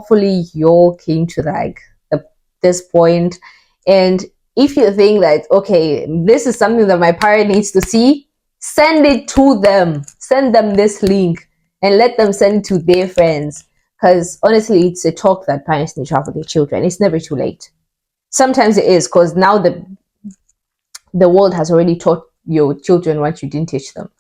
hopefully you all came to like this point. And if you think that, okay, this is something that my parent needs to see, send it to them. Send them this link and let them send it to their friends. Because honestly, it's a talk that parents need to have with their children. It's never too late. Sometimes it is, because now the world has already taught your children what you didn't teach them.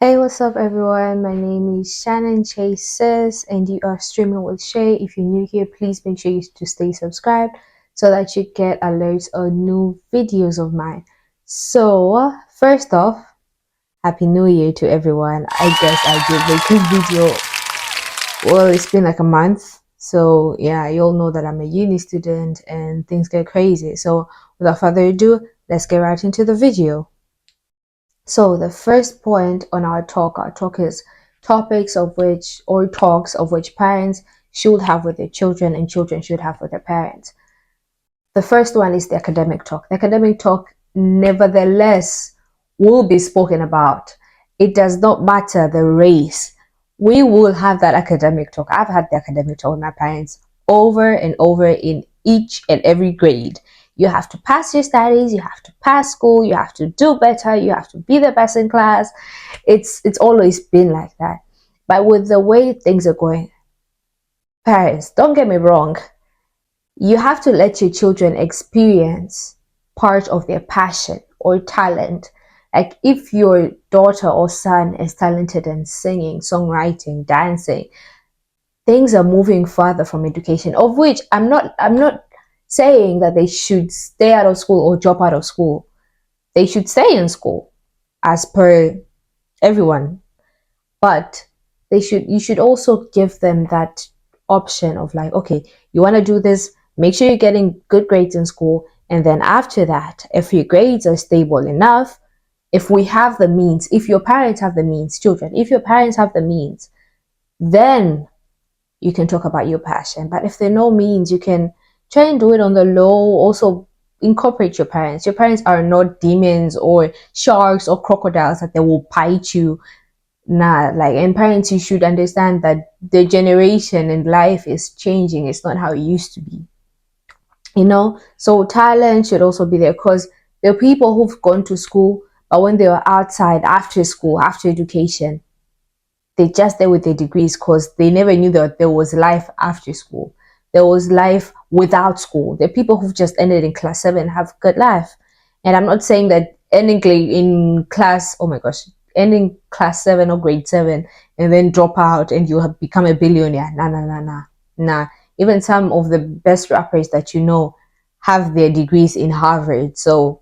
Hey, what's up everyone? My name is Shannon Chases and you are streaming with Shay. If you're new here, please make sure to stay subscribed so that you get alerts on new videos of mine. So first off, Happy New Year to everyone. I guess I did make a video. Well, it's been like a month. So yeah, you all know that I'm a uni student and things get crazy. So without further ado, let's get right into the video. So the first point on our talk is topics of which, or talks of which parents should have with their children and children should have with their parents. The first one is the academic talk. The academic talk, nevertheless, will be spoken about. It does not matter the race. We will have that academic talk. I've had the academic talk with my parents over and over in each and every grade. You have to pass your studies, you have to pass school, you have to do better, you have to be the best in class. It's always been like that. But with the way things are going, parents, don't get me wrong, you have to let your children experience part of their passion or talent. Like if your daughter or son is talented in singing, songwriting, dancing, things are moving further from education, of which I'm not saying that they should stay out of school or drop out of school. They should stay in school as per everyone. But you should also give them that option of like, okay, you want to do this, make sure you're getting good grades in school. And then after that, if your grades are stable enough, if we have the means, if your parents have the means, children, if your parents have the means, then you can talk about your passion. But if there are no means, you can try and do it on the low. Also incorporate your parents. Your parents are not demons or sharks or crocodiles that they will bite you. Nah, like, and parents, you should understand that the generation and life is changing. It's not how it used to be, you know. So talent should also be there, because there are people who've gone to school, but when they were outside after school, after education, they just there with their degrees because they never knew that there was life after school. There was life without school. There are people who've just ended in class 7 have good life. And I'm not saying that ending in class, oh my gosh, ending class 7 or grade 7 and then drop out and you have become a billionaire. Nah. Even some of the best rappers that you know have their degrees in Harvard. So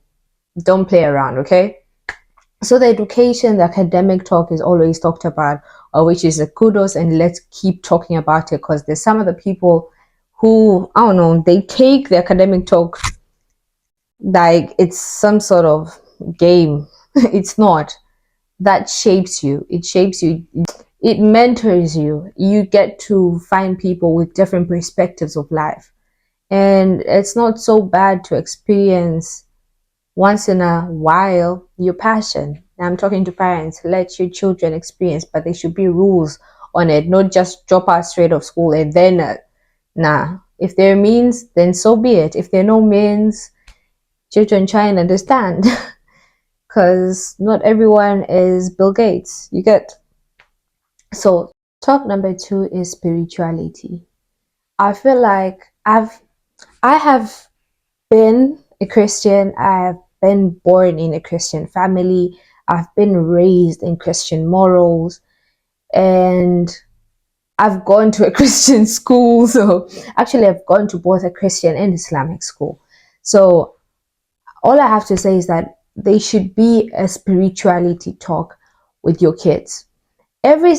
don't play around, okay? So the education, the academic talk is always talked about, which is a kudos, and let's keep talking about it, because there's some of the people who, I don't know, they take the academic talk like it's some sort of game. It's not. That shapes you. It shapes you. It mentors you. You get to find people with different perspectives of life. And it's not so bad to experience once in a while your passion. Now, I'm talking to parents. Let your children experience, but there should be rules on it, not just drop out straight off school and then nah. If there are means, then so be it. If there are no means, children try and understand, because not everyone is Bill Gates. You get. So talk number 2 is spirituality. I feel like I have been a Christian. I've been born in a Christian family. I've been raised in Christian morals, and I've gone to a Christian school. So actually, I've gone to both a Christian and Islamic school. So all I have to say is that they should be a spirituality talk with your kids. Every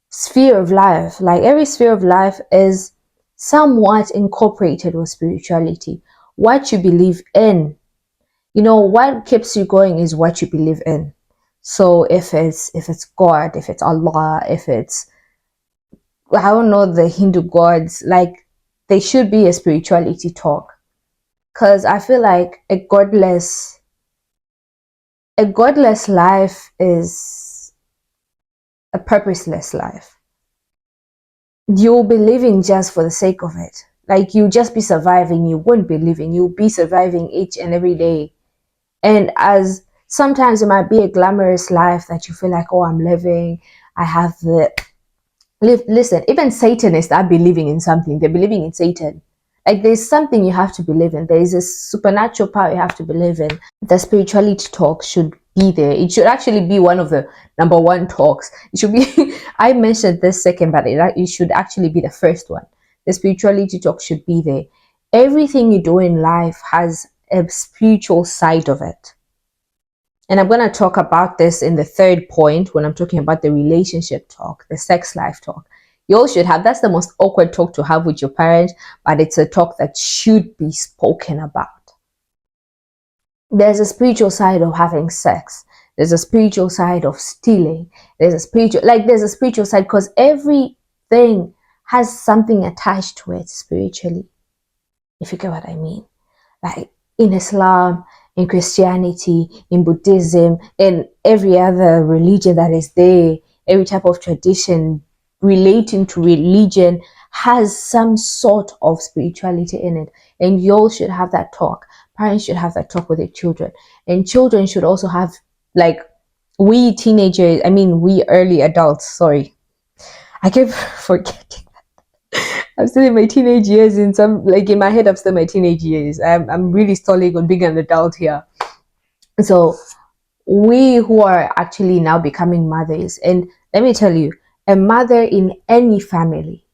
sphere of life, like every sphere of life, is somewhat incorporated with spirituality. What you believe in, you know, what keeps you going is what you believe in. So if it's God, if it's Allah, if it's, I don't know, the Hindu gods, like, they should be a spirituality talk. Because I feel like a godless A godless life is a purposeless life. You'll be living just for the sake of it. Like, you just be surviving, you won't be living, you'll be surviving each and every day. And as sometimes it might be a glamorous life that you feel like, oh, I'm living, I have the listen, even Satanists are believing in something. They're believing in Satan. Like, there's something you have to believe in. There is a supernatural power you have to believe in. The spirituality talk should be there. It should actually be one of the number one talks. It should be, I mentioned this second, but it should actually be the first one. The spirituality talk should be there. Everything you do in life has a spiritual side of it. And I'm going to talk about this in the third point when I'm talking about the relationship talk, the sex life talk. You all should have, that's the most awkward talk to have with your parents, but it's a talk that should be spoken about. There's a spiritual side of having sex. There's a spiritual side of stealing. There's a spiritual side, because everything has something attached to it spiritually, if you get what I mean. Like, in Islam, in Christianity, in Buddhism, in every other religion that is there, every type of tradition relating to religion has some sort of spirituality in it. And you all should have that talk. Parents should have that talk with their children. And children should also have, like, we early adults, sorry. I keep forgetting. I'm still in my teenage years. In my head, I'm still in my teenage years. I'm really stalling on being an adult here. So we who are actually now becoming mothers, and let me tell you, a mother in any family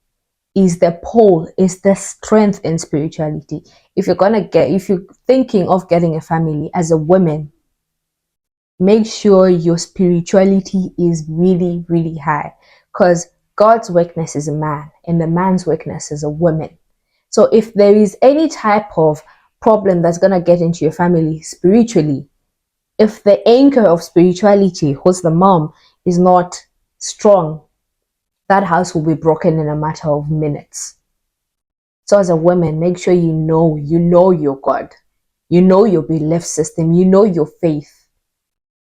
is the pole, is the strength in spirituality. If you're thinking of getting a family as a woman, make sure your spirituality is really, really high, because God's weakness is a man and the man's weakness is a woman. So if there is any type of problem that's going to get into your family spiritually, if the anchor of spirituality, who's the mom, is not strong, that house will be broken in a matter of minutes. So as a woman, make sure you know your God, you know your belief system, you know your faith.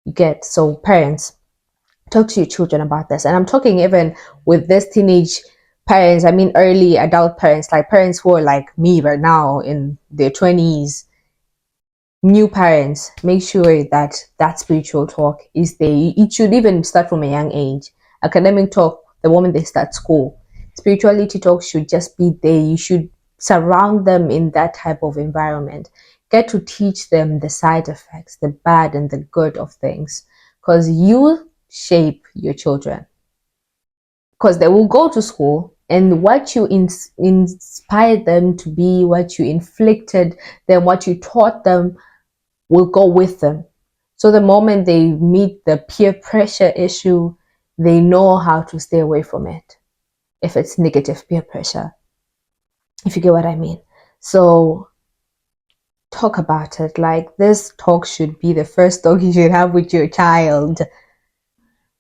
You get, so parents, talk to your children about this. And I'm talking even with this teenage parents, early adult parents, like parents who are like me right now in their 20s, new parents. Make sure that that spiritual talk is there. It should even start from a young age. Academic talk, the moment they start school. Spirituality talk should just be there. You should surround them in that type of environment. Get to teach them the side effects, the bad and the good of things, because you shape your children, because they will go to school, and what you inspired them to be, what you inflicted them, what you taught them will go with them. So the moment they meet the peer pressure issue, they know how to stay away from it, if it's negative peer pressure, if you get what I mean. So talk about it. Like, this talk should be the first talk you should have with your child.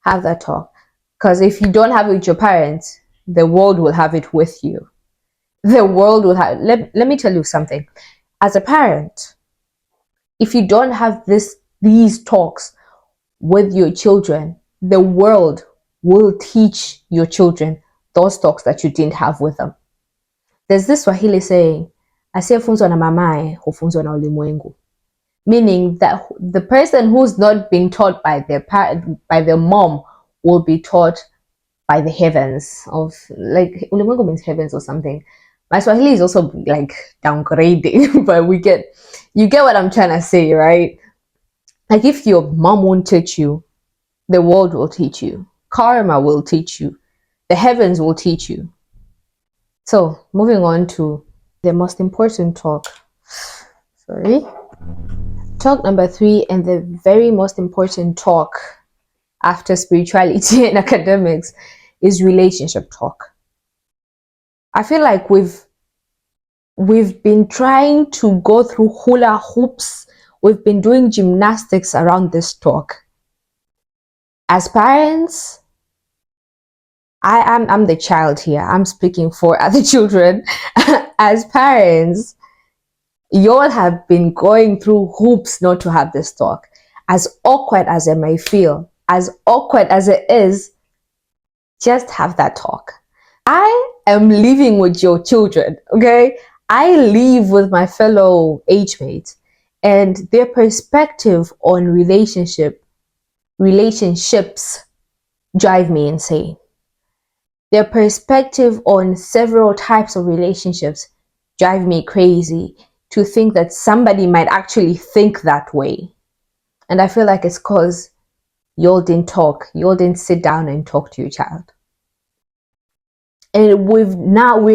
Have that talk. Because if you don't have it with your parents, the world will have it with you. The world will have, let me tell you something. As a parent, if you don't have these talks with your children, the world will teach your children those talks that you didn't have with them. There's this Swahili saying, asiyefunzwa na mamaye hufunzwa na ulimwengu. Meaning that the person who's not been taught by their mom will be taught by the heavens. Of, like, ulimwengu means heavens or something. My Swahili is also like downgrading, but you get what I'm trying to say, right? Like, if your mom won't teach you, the world will teach you. Karma will teach you. The heavens will teach you. So, moving on to the most important talk. Sorry. Talk number 3, and the very most important talk after spirituality and academics, is relationship talk. I feel like we've been trying to go through hula hoops. We've been doing gymnastics around this talk. As parents, I'm the child here. I'm speaking for other children. As parents, you all have been going through hoops not to have this talk. as awkward as it may feel, as awkward as it is, just have that talk. I am living with your children, okay? I live with my fellow age mates, and their perspective on relationships drive me insane. Their perspective on several types of relationships drive me crazy, to think that somebody might actually think that way. And I feel like it's because y'all didn't talk, y'all didn't sit down and talk to your child. And we're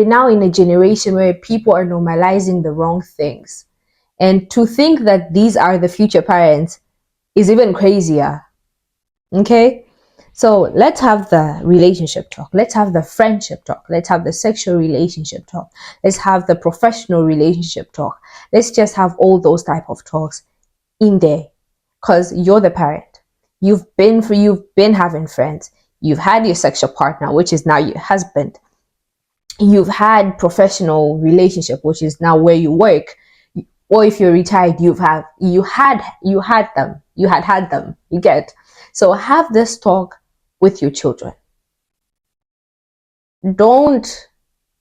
now in a generation where people are normalizing the wrong things. And to think that these are the future parents is even crazier. Okay? So let's have the relationship talk. Let's have the friendship talk. Let's have the sexual relationship talk. Let's have the professional relationship talk. Let's just have all those type of talks in there. Because you're the parent. You've been having friends. You've had your sexual partner, which is now your husband. You've had professional relationship, which is now where you work. Or if you're retired, you had them. You get. So have this talk with your children. Don't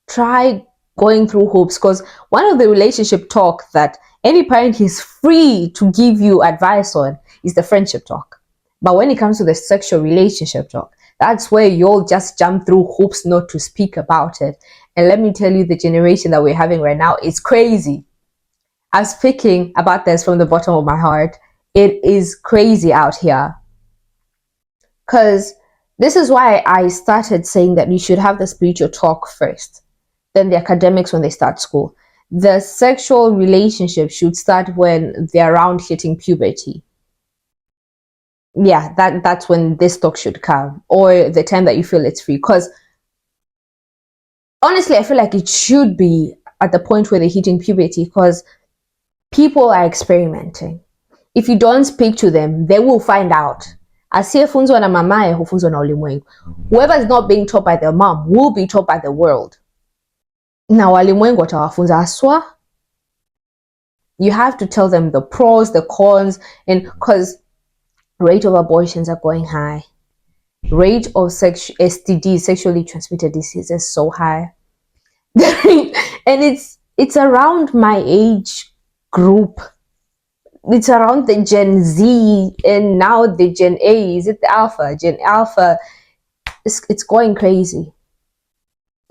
try going through hoops, because one of the relationship talk that any parent is free to give you advice on is the friendship talk. But when it comes to the sexual relationship talk, that's where you'll just jump through hoops not to speak about it. And let me tell you, the generation that we're having right now is crazy. I'm speaking about this from the bottom of my heart. It is crazy out here. Because this is why I started saying that you should have the spiritual talk first, then the academics when they start school. The sexual relationship should start when they're around hitting puberty. Yeah, that's when this talk should come, or the time that you feel it's free. Because honestly, I feel like it should be at the point where they're hitting puberty, because people are experimenting. If you don't speak to them, they will find out. Asiyefunzwa na mamaye hufunzwa na ulimwengu. Whoever is not being taught by their mom will be taught by the world. Na walimwengu watawafunza aswa. You have to tell them the pros, the cons, and because rate of abortions are going high. Rate of STD, sexually transmitted disease, is so high. And it's around my age group. It's around the Gen Z and now the Gen A. Is it the Alpha? Gen Alpha. It's going crazy.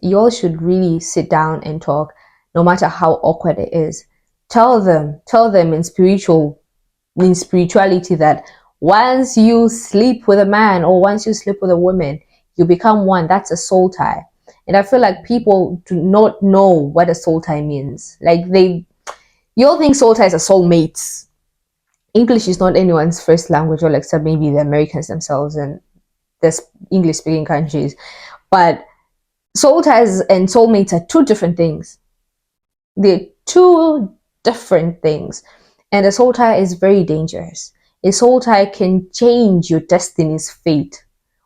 You all should really sit down and talk, no matter how awkward it is. Tell them in spirituality that once you sleep with a man or once you sleep with a woman, you become one. That's a soul tie. And I feel like people do not know what a soul tie means. Like you all think soul ties are soulmates. English is not anyone's first language, or except maybe the Americans themselves and the English speaking countries. But soul ties and soulmates are two different things. They're two different things. And a soul tie is very dangerous. A soul tie can change your destiny's fate.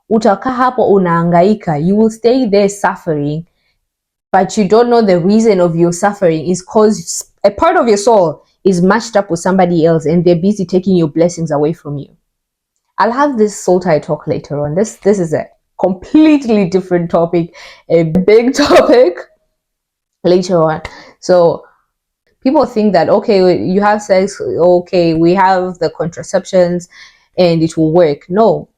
Utakaa hapo unahangaika, you will stay there suffering, but you don't know the reason of your suffering is because a part of your soul is matched up with somebody else and they're busy taking your blessings away from you. I'll have this soul tie talk later on. This is a completely different topic, a big topic later on. So people think that, okay, you have sex, okay, we have the contraceptions and it will work. No.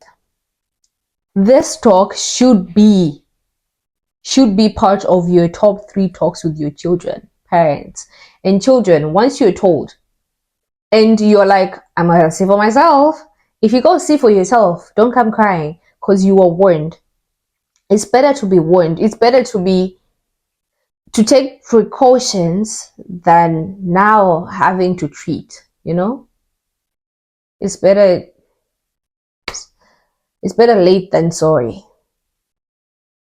This talk should be part of your top 3 talks with your children, parents. And children, once you're told and you're like, I'm gonna see for myself, if you go see for yourself, don't come crying, because you were warned. It's better to be warned. It's better to take precautions than now having to treat, you know? It's better late than sorry,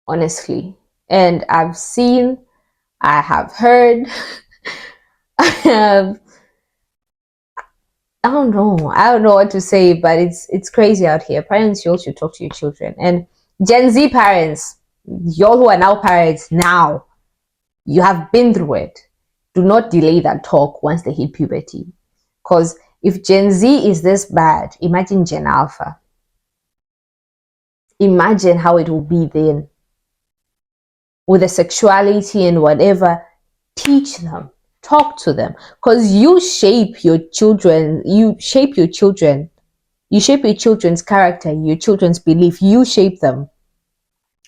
honestly. And I've seen, I have heard, I don't know what to say, but it's crazy out here. Parents, you all should talk to your children. And Gen Z parents, y'all who are now parents now, you have been through it. Do not delay that talk once they hit puberty, because If Gen Z is this bad, imagine Gen Alpha. Imagine how it will be then. With the sexuality and whatever, teach them, talk to them, because you shape your children, you shape your children's character, your children's belief, you shape them.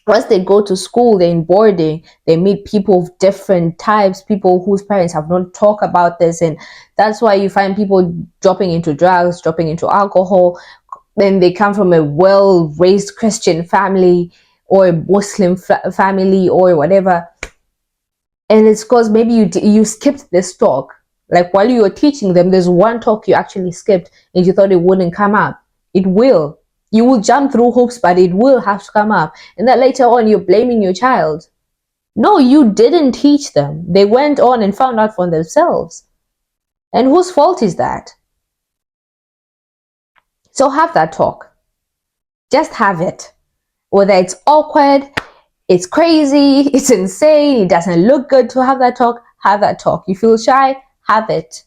Once they go to school, they're in boarding, they meet people of different types, people whose parents have not talked about this, and that's why you find people dropping into drugs, dropping into alcohol. Then they come from a well-raised Christian family or a Muslim family or whatever, and it's because maybe you skipped this talk. Like while you were teaching them, there's one talk you actually skipped and you thought it wouldn't come up. It will. You will jump through hoops, but it will have to come up. And then later on, you're blaming your child. No, you didn't teach them. They went on and found out for themselves. And whose fault is that? So have that talk. Just have it. Whether it's awkward, it's crazy, it's insane, it doesn't look good to have that talk. You feel shy, have it.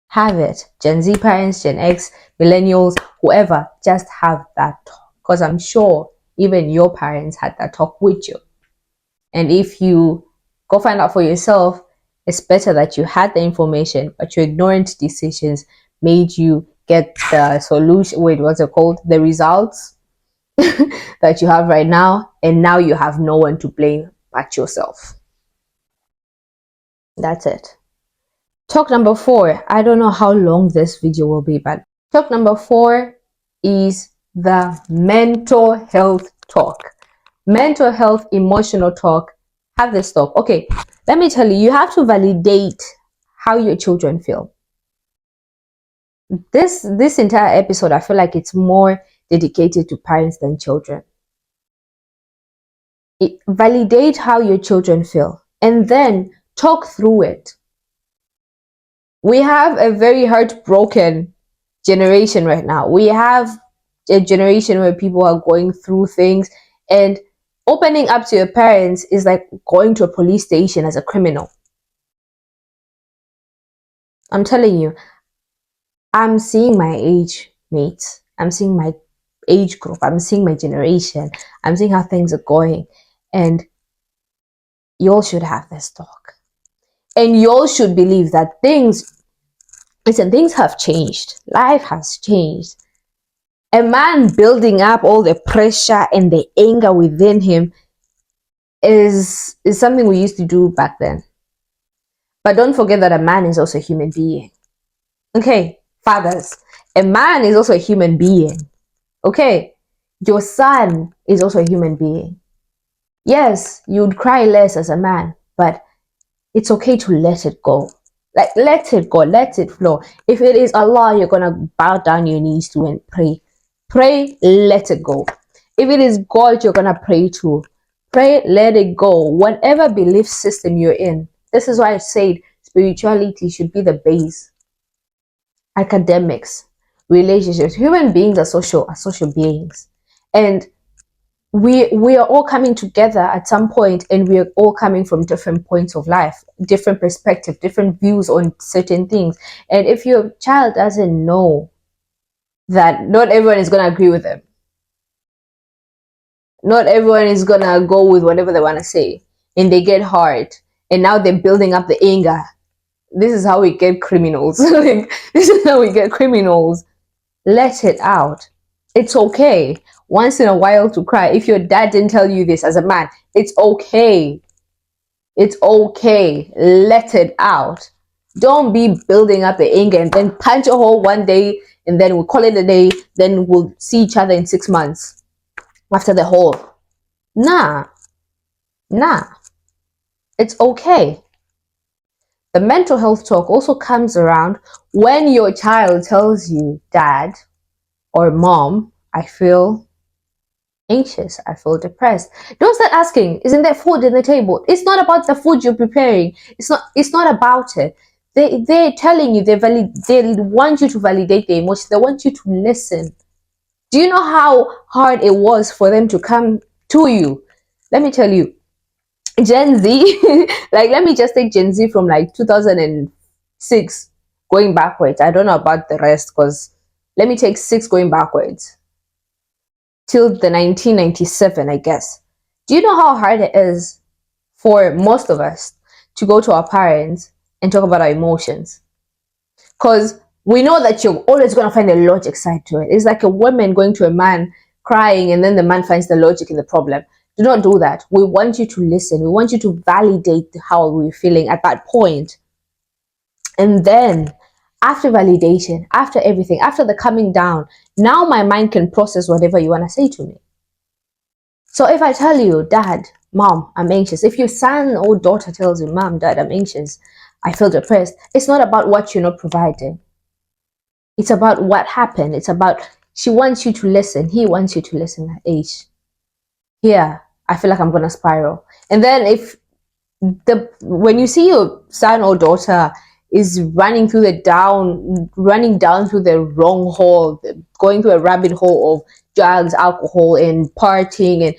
Have it. Gen Z parents, Gen X, millennials, whoever, just have that talk. Because I'm sure even your parents had that talk with you. And if you go find out for yourself, it's better that you had the information, but your ignorant decisions made you get the solution. Wait, what's it called? The results that you have right now, and now you have no one to blame but yourself. That's it. Talk number 4. I don't know how long this video will be, but talk number 4 is the mental health talk. Mental health, emotional talk. Have this talk. Okay, let me tell you, you have to validate how your children feel. This entire episode, I feel like it's more dedicated to parents than children. Validate how your children feel and then talk through it. We have a very heartbroken generation right now. We have a generation where people are going through things, and opening up to your parents is like going to a police station as a criminal. I'm telling you, I'm seeing my age mates, I'm seeing my age group, I'm seeing my generation, I'm seeing how things are going, and y'all should have this talk. And y'all should believe that things have changed. Life has changed. A man building up all the pressure and the anger within him is something we used to do back then. But don't forget that a man is also a human being. Okay, fathers, a man is also a human being. Okay, your son is also a human being. Yes, you'd cry less as a man, but it's okay to let it go. Like, let it go, let it flow. If it is Allah, you're gonna bow down your knees to and pray. Pray, let it go. If it is God you're gonna pray to, pray, let it go. Whatever belief system you're in, this is why I said spirituality should be the base. Academics, relationships, human beings are social beings, and we are all coming together at some point, and we are all coming from different points of life, different perspectives, different views on certain things. And if your child doesn't know that not everyone is going to agree with them, not everyone is going to go with whatever they want to say, and they get hard, and now they're building up the anger, this is how we get criminals. Like, this is how we get criminals. Let it out. It's okay once in a while to cry. If your dad didn't tell you this as a man, it's okay. It's okay. Let it out. Don't be building up the anger and then punch a hole one day and then we'll call it a day. Then we'll see each other in 6 months after the hole. Nah. It's okay. The mental health talk also comes around when your child tells you, Dad or Mom, I feel anxious, I feel depressed. Don't start asking, isn't there food in the table? It's not about the food you're preparing. It's not about it. They're telling you, they want you to validate their emotions. They want you to listen. Do you know how hard it was for them to come to you? Let me tell you, Gen Z, like, let me just take Gen Z from like 2006 going backwards. I don't know about the rest, because let me take 6 going backwards till the 1997, I guess. Do you know how hard it is for most of us to go to our parents and talk about our emotions? Because we know that you're always going to find a logic side to it. It's like a woman going to a man crying, and then the man finds the logic in the problem. Do not do that. We want you to listen. We want you to validate how we're feeling at that point. And then after validation, after everything, after the coming down, now my mind can process whatever you want to say to me. So if I tell you, Dad, Mom, I'm anxious. If your son or daughter tells you, Mom, Dad, I'm anxious, I feel depressed, it's not about what you're not providing. It's about what happened. It's about, she wants you to listen. He wants you to listen at age. Here, I feel like I'm going to spiral. And then when you see your son or daughter is running down through the wrong hole, going through a rabbit hole of drugs, alcohol, and partying, and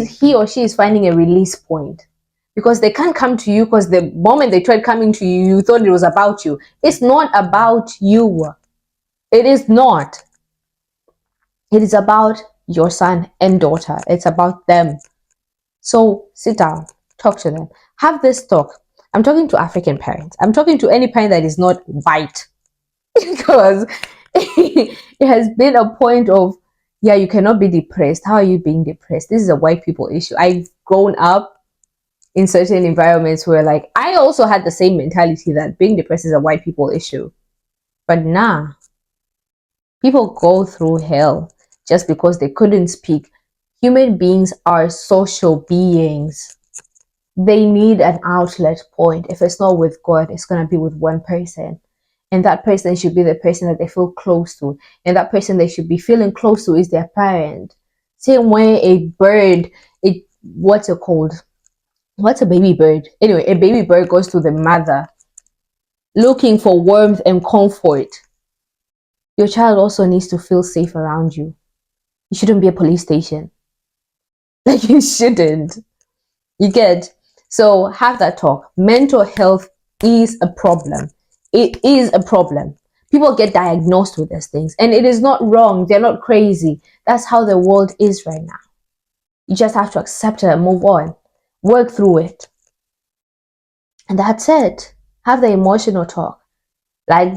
he or she is finding a release point, because they can't come to you, because the moment they tried coming to you, you thought it was about you. It's not about you. It is not. It is about your son and daughter. It's about them. So sit down, talk to them, have this talk. I'm talking to African parents. I'm talking to any parent that is not white, because it has been a point of, yeah, you cannot be depressed. How are you being depressed? This is a white people issue. I've grown up in certain environments where, like, I also had the same mentality that being depressed is a white people issue. But nah, people go through hell just because they couldn't speak. Human beings are social beings. They need an outlet point. If it's not with God, it's going to be with one person. And that person should be the person that they feel close to. And that person they should be feeling close to is their parent. Same way a bird, what's it called? What's a baby bird? Anyway, a baby bird goes to the mother looking for warmth and comfort. Your child also needs to feel safe around you. You shouldn't be a police station. Like, you shouldn't. You get? So have that talk. Mental health is a problem. It is a problem. People get diagnosed with these things, and it is not wrong. They're not crazy. That's how the world is right now. You just have to accept it and move on. Work through it. And that's it. Have the emotional talk. Like,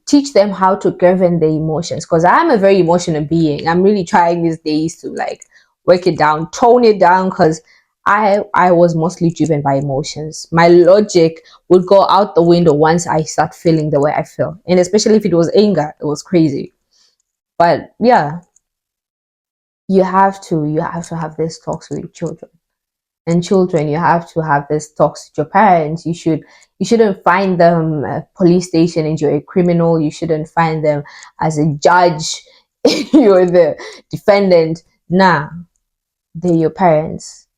teach them how to govern the emotions, because I'm a very emotional being. I'm really trying these days to, like, work it down, tone it down, because I was mostly driven by emotions. My logic would go out the window once I start feeling the way I feel, and especially if it was anger, it was crazy. But yeah, you have to have these talks with your children. And children, you have to have this talks with your parents. You shouldn't find them a police station and you're a criminal. You shouldn't find them as a judge. You're the defendant. Nah, they're your parents.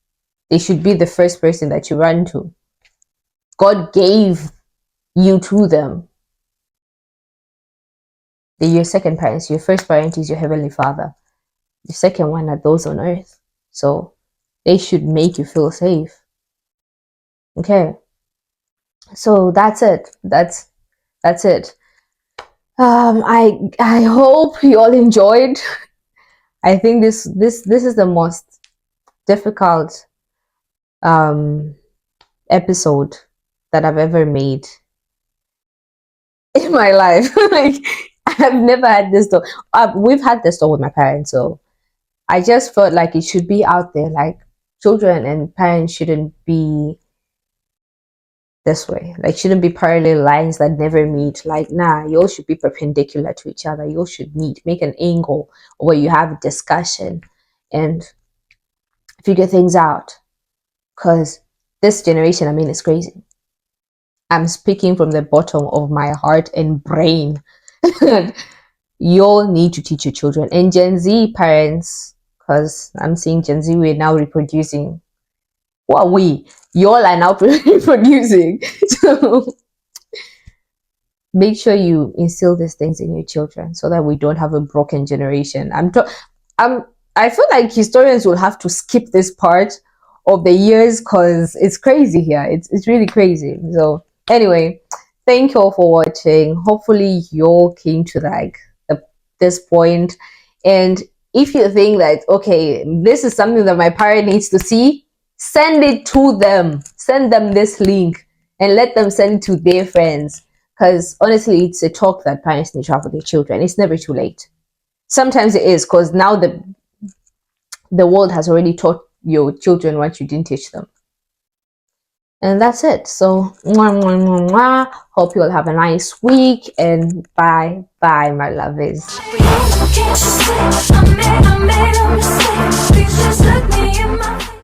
They should be the first person that you run to. God gave you to them. They're your second parents. Your first parent is your Heavenly Father. The second one are those on earth. So they should make you feel safe. Okay. So that's it. That's it. I hope you all enjoyed. I think this is the most difficult episode that I've ever made in my life. Like, I've never had this talk. We've had this talk with my parents, so I just felt like it should be out there. Like, children and parents shouldn't be this way. Like, shouldn't be parallel lines that never meet. Like, nah, you all should be perpendicular to each other. You all should meet, make an angle where you have a discussion and figure things out. Because this generation, I mean, it's crazy. I'm speaking from the bottom of my heart and brain. You all need to teach your children. And Gen Z parents, because I'm seeing Gen Z, we're now reproducing. Who are we? You all are now reproducing. So make sure you instill these things in your children so that we don't have a broken generation. I feel like historians will have to skip this part of the years, because it's crazy here. It's really crazy. So anyway, thank you all for watching. Hopefully you all came to like this point. And if you think that, okay, this is something that my parent needs to see, send it to them. Send them this link and let them send it to their friends. Because honestly, it's a talk that parents need to have with their children. It's never too late. Sometimes it is, because now the world has already taught your children what you didn't teach them. And that's it. So, mwah, mwah, mwah, mwah. Hope you all have a nice week, and bye bye, my lovies. I made a mistake. Please just look me in my face.